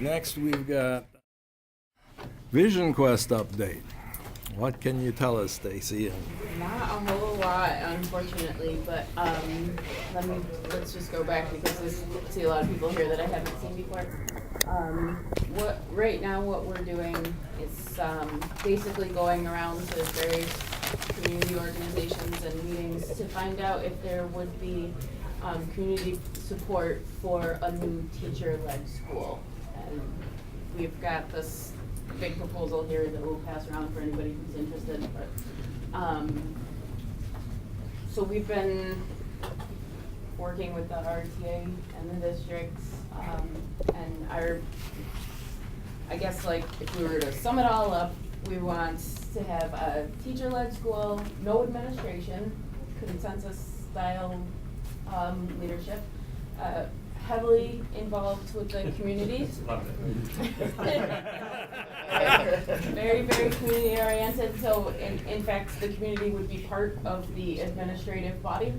Next, we've got Vision Quest update. What can you tell us, Stacie? Not a whole lot, unfortunately, but let's just go back because I see a lot of people here that I haven't seen before. Right now what we're doing is basically going around to various community organizations and meetings to find out if there would be community support for a new teacher-led school. And we've got this big proposal here that we'll pass around for anybody who's interested. But so we've been working with the RTA and the districts, and I guess like if we were to sum it all up, we want to have a teacher-led school, no administration, consensus-style leadership, heavily involved with the communities. Love Very, very community oriented. So in fact, the community would be part of the administrative body.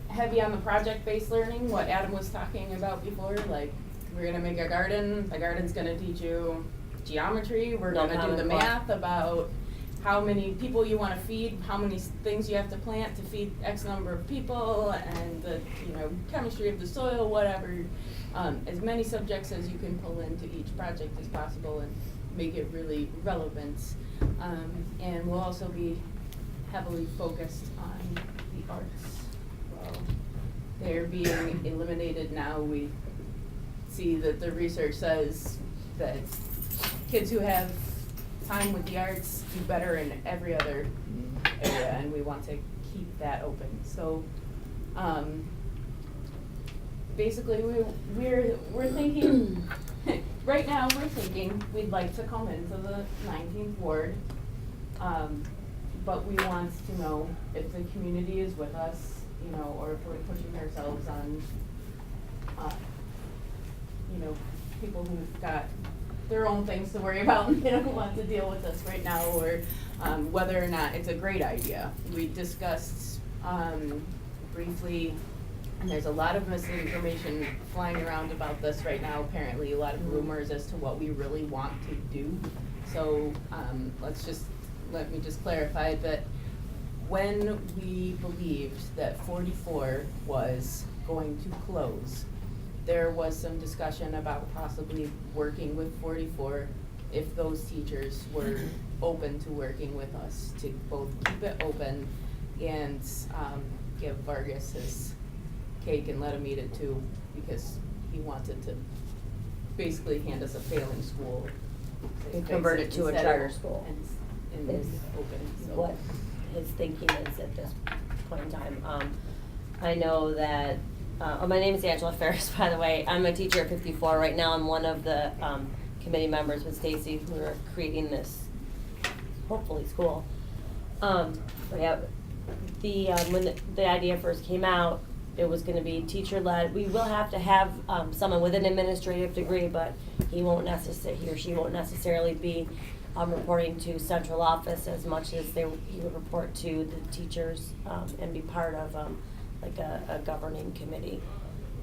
Heavy on the project-based learning, what Adam was talking about before, like we're gonna make a garden, the garden's gonna teach you geometry, we're gonna do the math about how many people you want to feed, how many things you have to plant to feed X number of people, and the chemistry of the soil, whatever. As many subjects as you can pull into each project as possible and make it really relevant. And we'll also be heavily focused on the arts. Well, they're being eliminated now. We see that the research says that kids who have time with the arts do better in every other area, and we want to keep that open. So basically we're thinking right now we're thinking we'd like to come into the 19th ward, but we want to know if the community is with us, or if we're pushing ourselves on people who've got their own things to worry about and they don't want to deal with us right now, or whether or not it's a great idea. We discussed briefly, and there's a lot of misinformation flying around about this right now, apparently, a lot of rumors as to what we really want to do. So let me just clarify that when we believed that 44 was going to close, there was some discussion about possibly working with 44 if those teachers were open to working with us to both keep it open and give Vargas his cake and let him eat it too, because he wanted to basically hand us a failing school And convert it to a charter school. And open. So. What his thinking is at this point in time. I know that, my name is Angela Ferris, by the way. I'm a teacher at 54 right now. I'm one of the committee members with Stacie who are creating this, hopefully, school. But yeah, when the idea first came out, it was going to be teacher-led. We will have to have someone with an administrative degree, but he or she won't necessarily be reporting to central office as much as he would report to the teachers and be part of like a governing committee.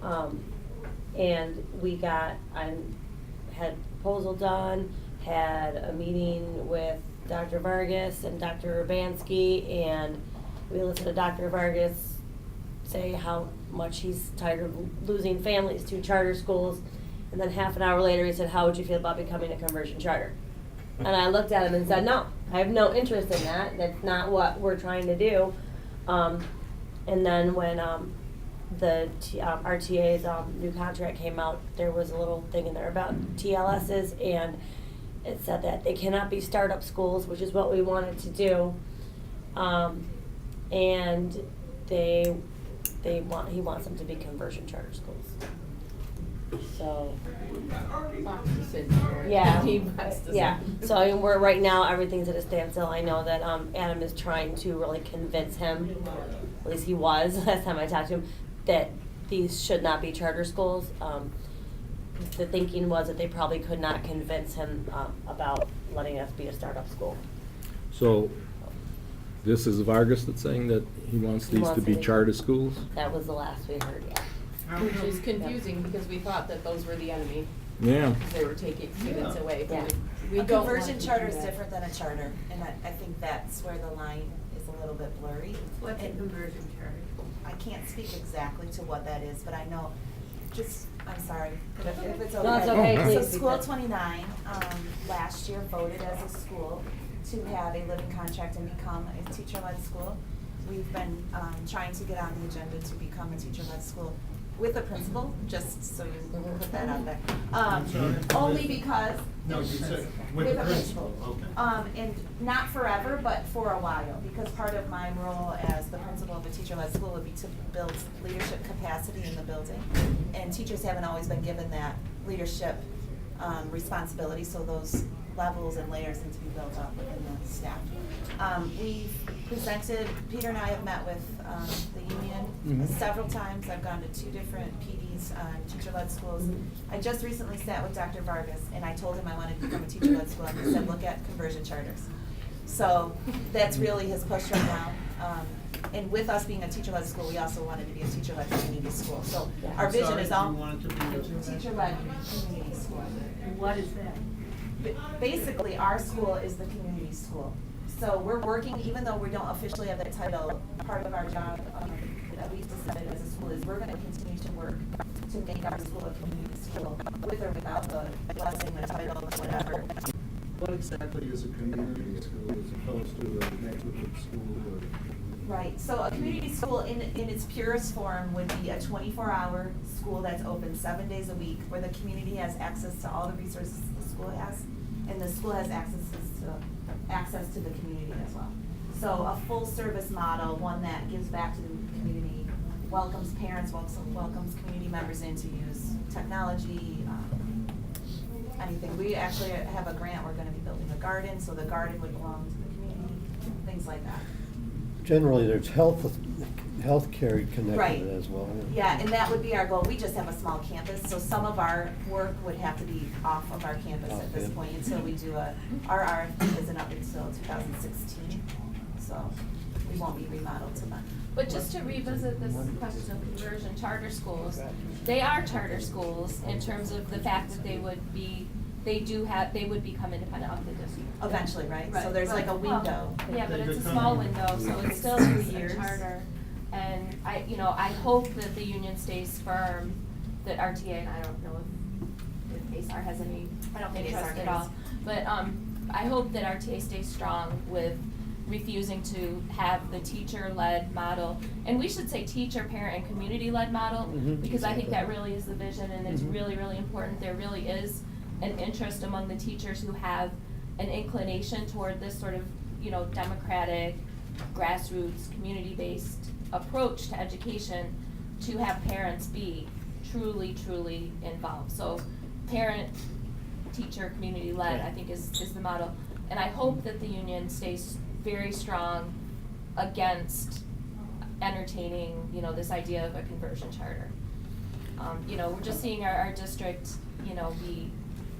And I had a proposal done, had a meeting with Dr. Vargas and Dr. Urbanski, and we listened to Dr. Vargas say how much he's tired of losing families to charter schools, and then half an hour later he said, how would you feel about becoming a conversion charter? And I looked at him and said, no, I have no interest in that. That's not what we're trying to do. And then when the RTA's new contract came out, there was a little thing in there about TLSs, and it said that they cannot be startup schools, which is what we wanted to do. And he wants them to be conversion charter schools. So yeah. So I mean, we're right now everything's at a standstill. I know that Adam is trying to really convince him, at least he was last time I talked to him, that these should not be charter schools. The thinking was that they probably could not convince him about letting us be a startup school. So this is Vargas that's saying that he wants these to be charter schools? That was the last we heard, yeah. which is confusing because we thought that those were the enemy, Yeah. because they were taking students away. Yeah. We A don't want conversion to do charter is that. different than a charter, and I think that's where the line is a little bit blurry. What's a And conversion charter? I can't speak exactly to what that is, but I know, I'm sorry, if it's okay. No, it's okay, So please, School because- 29, last year voted as a school to have a living contract and become a teacher-led school. We've been trying to get on the agenda to become a teacher-led school with a principal, just so you can put that out there. Only because. No, you said With a principal. Okay. And not forever, but for a while, because part of my role as the principal of a teacher-led school would be to build leadership capacity in the building. And teachers haven't always been given that leadership responsibility, so those levels and layers need to be built up within the staff. We've presented, Peter and I have met with the union several times. I've gone to 2 different PDs on teacher-led schools. I just recently sat with Dr. Vargas, and I told him I wanted to become a teacher-led school, and he said, look at conversion charters. So that's really his push right now. And with us being a teacher-led school, we also wanted to be a teacher-led community school. So our vision is all You wanted to be a teacher-led community school. And what is that? Basically, our school is the community school. So we're working, even though we don't officially have that title, part of our job that we've decided as a school is we're gonna continue to work to make our school a community school, with or without the blessing, the title, whatever. What exactly is a community school as opposed to a neighborhood school or? Right, so a community school in its purest form would be a 24-hour school that's open 7 days a week, where the community has access to all the resources the school has, and the school has access to the community as well. So a full-service model, one that gives back to the community, welcomes parents, welcomes community members in to use technology, anything. We actually have a grant, we're gonna be building a garden, so the garden would belong to the community, things like that. Generally, there's healthcare connected Right. as well. Yeah, and that would be our goal. We just have a small campus, so some of our work would have to be off of our campus at this Okay. point until we do our RFP isn't up until 2016, so we won't be remodeled till then. But just to revisit this question of conversion charter schools, they are charter schools in terms of the fact that they would become independent of the district. Eventually, right? So Right. there's like a Well, window. Yeah, but They it's a become- small window, so it's still 2 a years. charter. And I hope that the union stays firm, that RTA, and I don't know if ASAR has any I don't think interest ASAR at all. does. But, I hope that RTA stays strong with refusing to have the teacher-led model. And we should say teacher, parent, and community-led model, Mhm, because I think that exactly. really is the vision, and it's Mhm. really, really important. There really is an interest among the teachers who have an inclination toward this sort of, democratic, grassroots, community-based approach to education, to have parents be truly, truly involved. So parent, teacher, community-led, I think is the model. And I hope that the union stays very strong against entertaining, this idea of a conversion charter. We're just seeing our district, be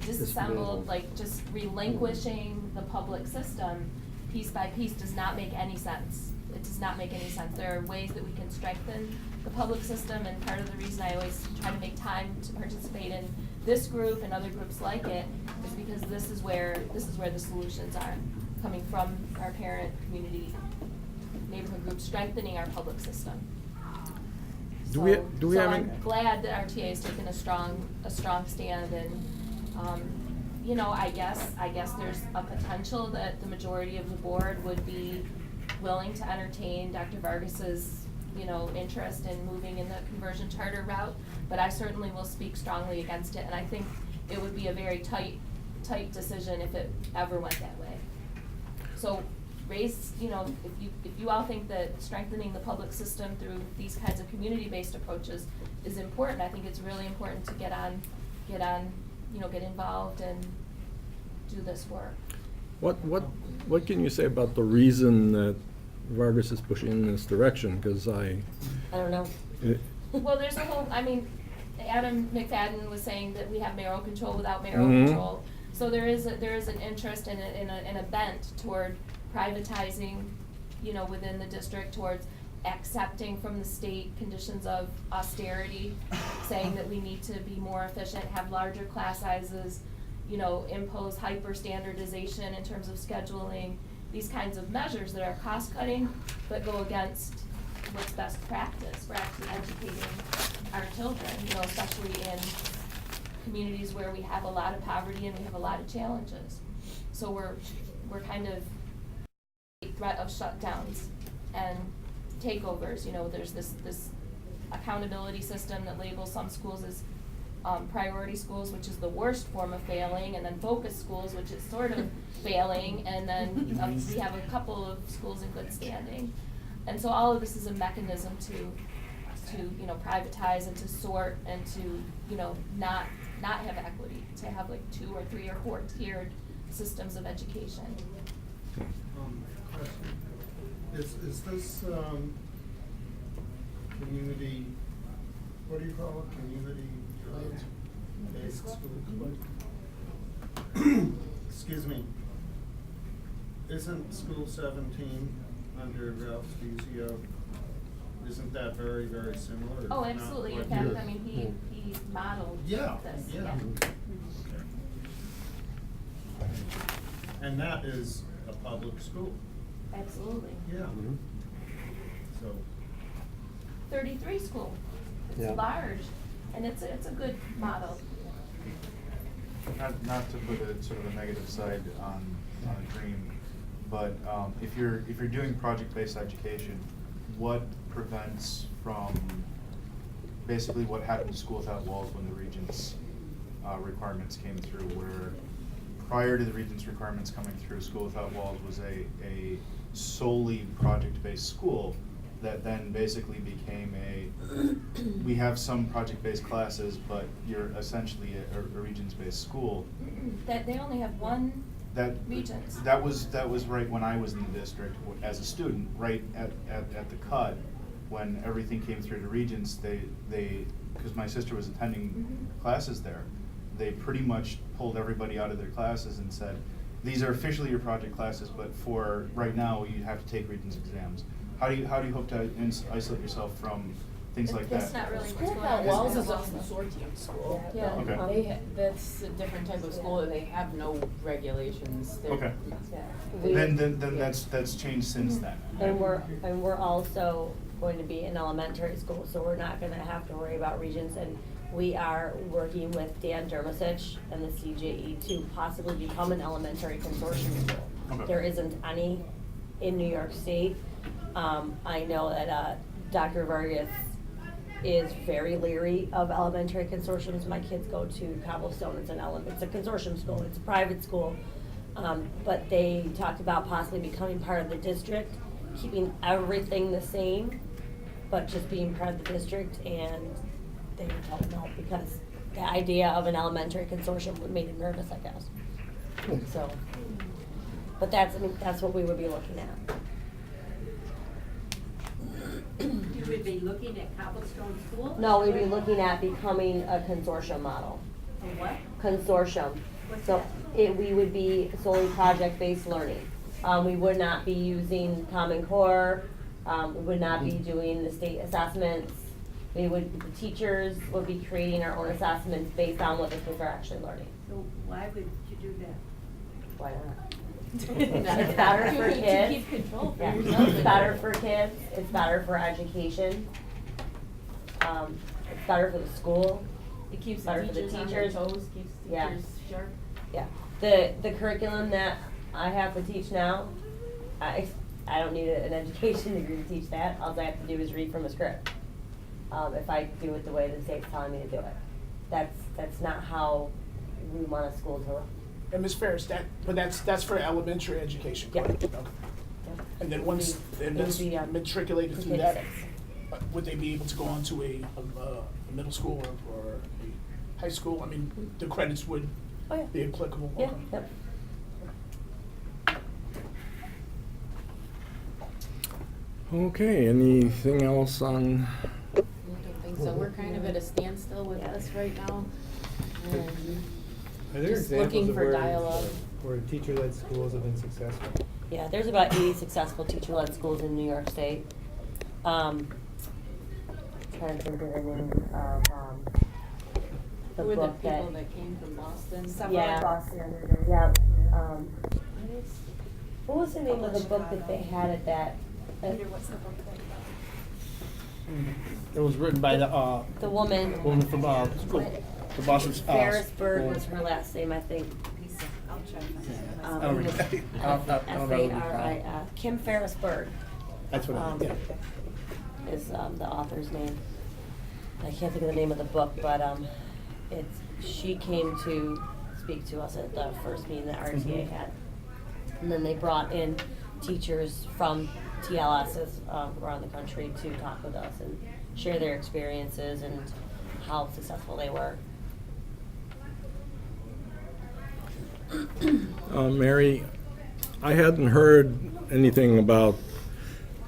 disassembled, Dismantled. like just relinquishing the public system piece by piece does not make any sense. It does not make any sense. There are ways that we can strengthen the public system, and part of the reason I always try to make time to participate in this group and other groups like it is because this is where the solutions are, coming from our parent, community, neighborhood groups, strengthening our public system. Do we So have I'm any? glad that RTA has taken a strong stand, and, I guess there's a potential that the majority of the board would be willing to entertain Dr. Vargas's, interest in moving in the conversion charter route, but I certainly will speak strongly against it, and I think it would be a very tight decision if it ever went that way. So if you all think that strengthening the public system through these kinds of community-based approaches is important, I think it's really important to get involved and do this work. What can you say about the reason that Vargas is pushing in this direction? Because I don't know. Well, there's a whole, Adam McFadden was saying that we have mayoral control without mayoral Mhm. control. So there is an interest and a bent toward privatizing, within the district, towards accepting from the state conditions of austerity, saying that we need to be more efficient, have larger class sizes, you know, impose hyper standardization in terms of scheduling, these kinds of measures that are cost cutting, but go against what's best practice for actually educating our children, you know, especially in communities where we have a lot of poverty and we have a lot of challenges. So we're kind of threat of shutdowns and takeovers. You know, there's this accountability system that labels some schools as priority schools, which is the worst form of failing, and then focus schools, which is sort of failing, and then we have a couple of schools in good standing. And so all of this is a mechanism to you know, privatize and to sort and to, you know, not have equity, to have like 2 or 3 or 4 tiered systems of education. Question. Is this, community, what do you call it, community, based school? Excuse me. Isn't School 17 under Ralph Stacie, isn't that very, very similar? Oh, Not absolutely. In what fact, you're- I mean, he modeled Yeah, this. yeah. Okay. And that is a public school. Absolutely. Yeah. Mhm. So, 33 school. It's Yeah. large, and it's a good model. Not to put a sort of a negative side on Dream, but if you're doing project-based education, what prevents from basically what happened to School Without Walls when the Regents requirements came through, where prior to the Regents requirements coming through, School Without Walls was a solely project-based school that then basically became we have some project-based classes, but you're essentially a Regents-based school. That they only have one Regents. That was right when I was in the district as a student, right at the cut, when everything came through to Regents, they because my sister was attending classes there, they pretty much pulled everybody out of their classes and said, these are officially your project classes, but for right now, you have to take Regents exams. How do you hope to isolate yourself from things like that? That's not really what's School going Without on. Walls is a consortium school. Yeah. Okay. That's a different type of school, and they have no regulations. They're- Okay. We- Then that's changed since then. And we're also going to be in elementary school, so we're not gonna have to worry about Regents, and we are working with Dan Dermosich and the CJE to possibly become an elementary consortium school. Okay. There isn't any in New York State. I know that Dr. Vargas is very leery of elementary consortiums. My kids go to Cobblestone, it's a consortium school, it's a private school. But they talked about possibly becoming part of the district, keeping everything the same, but just being part of the district, and they were told no, because the idea of an elementary consortium made them nervous, I guess. So, but that's what we would be looking at. You would be looking at Cobblestone School? No, we'd be looking at becoming a consortium model. A what? Consortium. What's So that? we would be solely project-based learning. We would not be using Common Core, we would not be doing the state assessments. The teachers would be creating our own assessments based on what the kids are actually learning. So why would you do that? Why not? It's better for To kids. keep control for Yeah, yourself. it's better for kids, it's better for education. It's better for the school. It keeps the better for the teachers on their teachers. toes, keeps Yeah. teachers sharp. Yeah, the curriculum that I have to teach now, I don't need an education degree to teach that. All I have to do is read from a script. If I do it the way the state's telling me to do it. That's not how we want a school to run. And Ms. Ferris, that's for elementary education, Yeah. correct? Okay. Yeah. And then once It would it's be, matriculated for through K to that, 6. would they be able to go on to a middle school or a high school? I mean, the credits would Oh, yeah. be applicable. Yeah, Okay. yep. Okay, anything else on, I don't think so. We're kind of at a standstill with Yeah. this right now. Are there Just examples looking of for where, dialogue. where teacher-led schools have been successful? Yeah, there's about 80 successful teacher-led schools in New York State. Trying to think of the name of, the Who were the book that. people that came from Boston? Yeah. Yeah, what was the name of the book that they had at that? Peter, what's the book called? It was written by the woman, woman from school, the Boston. Ferris was her last name, I think. I'll try to find it. I don't remember. I don't know what you call it. F-A-R-I, Kim Ferris-Berg. That's what Um, it is. Is, the author's name. I can't think of the name of the book, but, she came to speak to us at the first meeting that RTA had. And then they brought in teachers from TLSs, around the country to talk with us and share their experiences and how successful they were. Mary, I hadn't heard anything about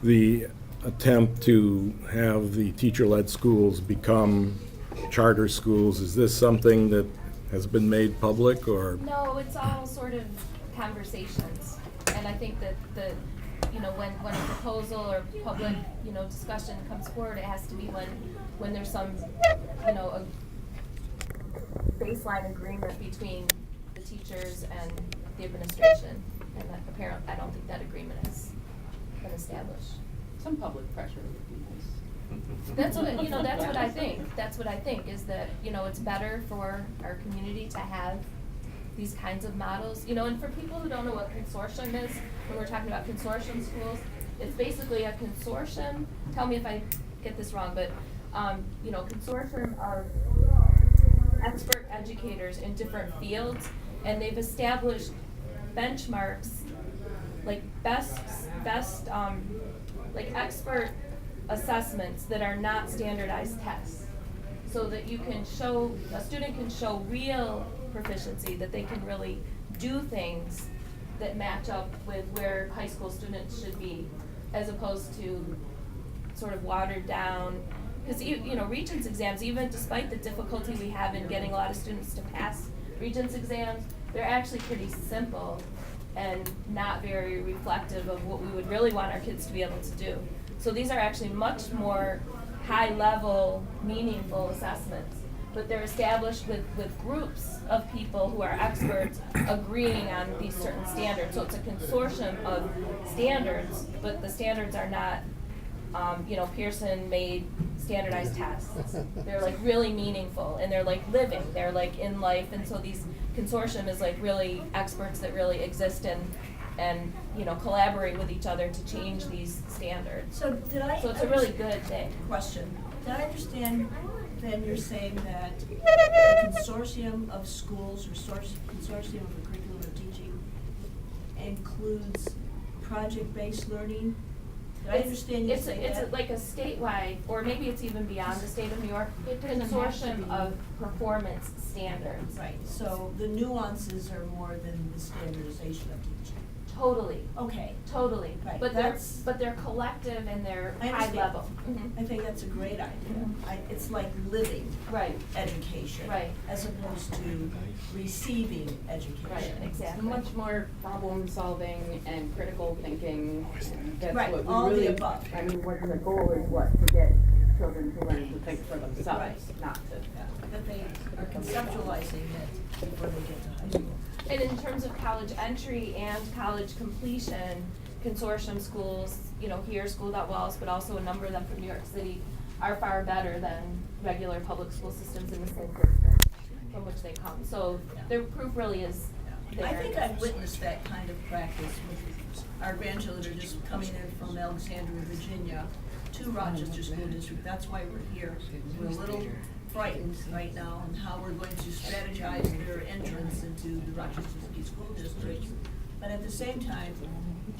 the attempt to have the teacher-led schools become charter schools. Is this something that has been made public, or? No, it's all sort of conversations, and I think that when a proposal or public, discussion comes forward, it has to be when there's some, a baseline agreement between the teachers and the administration, and that apparently, I don't think that agreement has been established. Some public pressure would be nice. That's what, that's what I think. That's what I think, is that, it's better for our community to have these kinds of models. And for people who don't know what consortium is, when we're talking about consortium schools, it's basically a consortium, tell me if I get this wrong, but, consortium of expert educators in different fields, and they've established benchmarks, like like expert assessments that are not standardized tests, so that a student can show real proficiency, that they can really do things that match up with where high school students should be, as opposed to sort of watered down. Because Regents exams, even despite the difficulty we have in getting a lot of students to pass Regents exams, they're actually pretty simple and not very reflective of what we would really want our kids to be able to do. So these are actually much more high-level, meaningful assessments, but they're established with groups of people who are experts agreeing on these certain standards. So it's a consortium of standards, but the standards are not, Pearson made standardized tests. They're like really meaningful, and they're like living, they're like in life, and so these consortium is like really experts that really exist and collaborate with each other to change these standards. So So it's a really good thing. Question. Did I understand then you're saying that the consortium of schools or consortium of the curriculum of teaching includes project-based learning? Did I understand you say that? It's like a statewide, or maybe it's even beyond the state of New York, consortium of performance standards. Right, so the nuances are more than the standardization of teaching. Totally. Okay. Totally. Right, But that's- they're collective and they're I high understand. level. Mhm. I think that's a great idea. It's like living Right. education. Right. As opposed to receiving education. Right, exactly. Much more problem solving and critical thinking, and that's Right, what we all the really. above. I mean, what the goal is, to get children to learn to think for themselves, Right. not to. That they are conceptualizing it before they get to high school. And in terms of college entry and college completion, consortium schools, here, School.Wells, but also a number of them from New York City, are far better than regular public school systems in the same district from which they come. So the proof really is there. I think I've witnessed that kind of practice with our grandchildren just coming in from Alexandria, Virginia to Rochester School District. That's why we're here. We're a little frightened right now on how we're going to strategize their entrance into the Rochester City School District. But at the same time,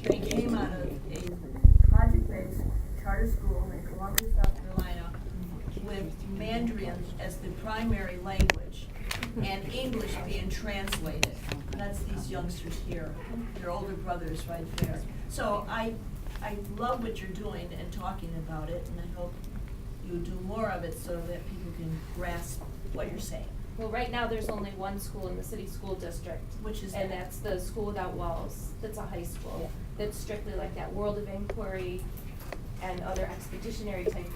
they came out of a project-based charter school in Columbia, South Carolina, with Mandarin as the primary language and English being translated. That's these youngsters here, their older brothers right there. So I love what you're doing and talking about it, and I hope you do more of it so that people can grasp what you're saying. Well, right now, there's only one school in the city school district. Which is And that? that's the School Without Walls. That's a high school. That's strictly like that world of inquiry, and other expeditionary type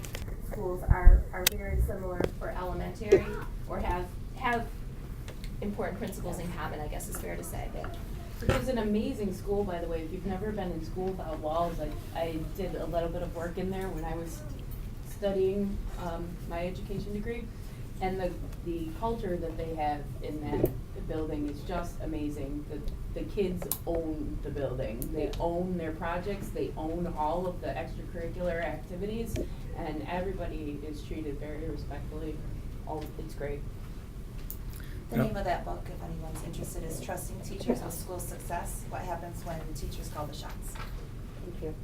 schools are very similar for elementary, or have important principles in common, I guess is fair to say. It was an amazing school, by the way. If you've never been in school without walls, I did a little bit of work in there when I was studying my education degree. And the culture that they have in that building is just amazing. The kids own the building. They own their projects. They own all of the extracurricular activities. And everybody is treated very respectfully. It's great. The name of that book, if anyone's interested, is Trusting Teachers with School Success, What Happens When Teachers Call the Shots. Thank you.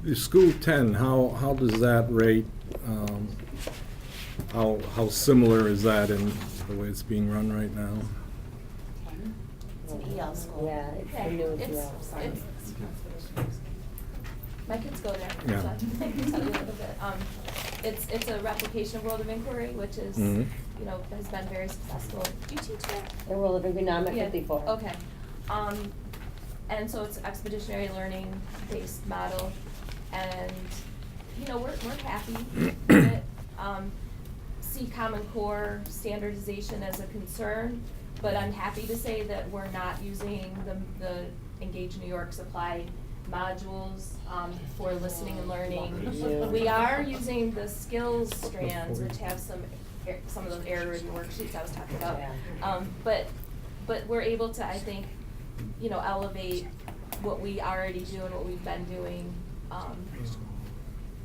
The School 10, how does that rate? How similar is that in the way it's being run right now? It's an EL school. Yeah, it's the Okay, newest, it's- yeah. it's- My kids go there, Yeah. so I can tell you a little bit. It's a replication of World of Inquiry, which is, Mhm. you know, has been very successful. Do you teach that? The World of Inquiry, now I'm at Yeah, 54. Okay. And so it's expeditionary learning based model, and, you know, we're happy with it. See Common Core standardization as a concern, but I'm happy to say that we're not using the Engage New York supply modules for listening and learning. We are using the skills strands, which have some of those error ridden worksheets I was talking about. But we're able to, I think, you know, elevate what we already do and what we've been doing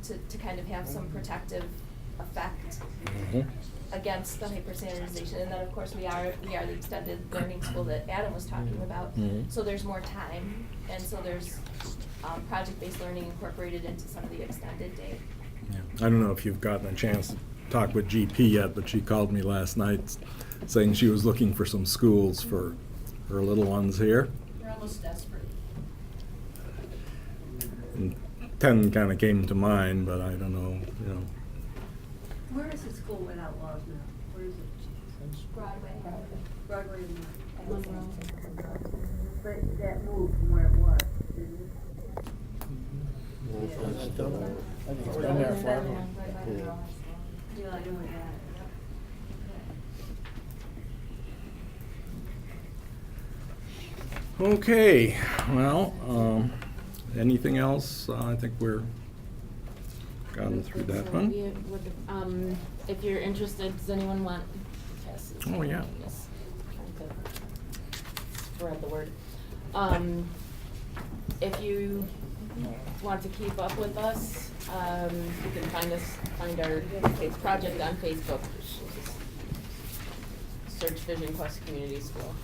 to kind of have some protective effect against the hyper-standardization. And then, of course, we are the extended learning school that Adam was talking about. Mhm. So there's more time, and so there's project-based learning incorporated into some of the extended day. Yeah. I don't know if you've gotten a chance to talk with GP yet, but she called me last night saying she was looking for some schools for her little ones here. We're almost desperate. And 10 kind of came to mind, but I don't know, you know. Where is the school without laws now? Where is it? Broadway. Broadway and But that moved from where it was, didn't it? That's still- I think it's been there forever. Yeah. Yeah, I know that. Okay, well, anything else? I think we're gotten through that one. If you're interested, does anyone want? Oh, yeah. Yes. Forgot the word. If you want to keep up with us, you can find our project on Facebook. Search Vision Quest Community School.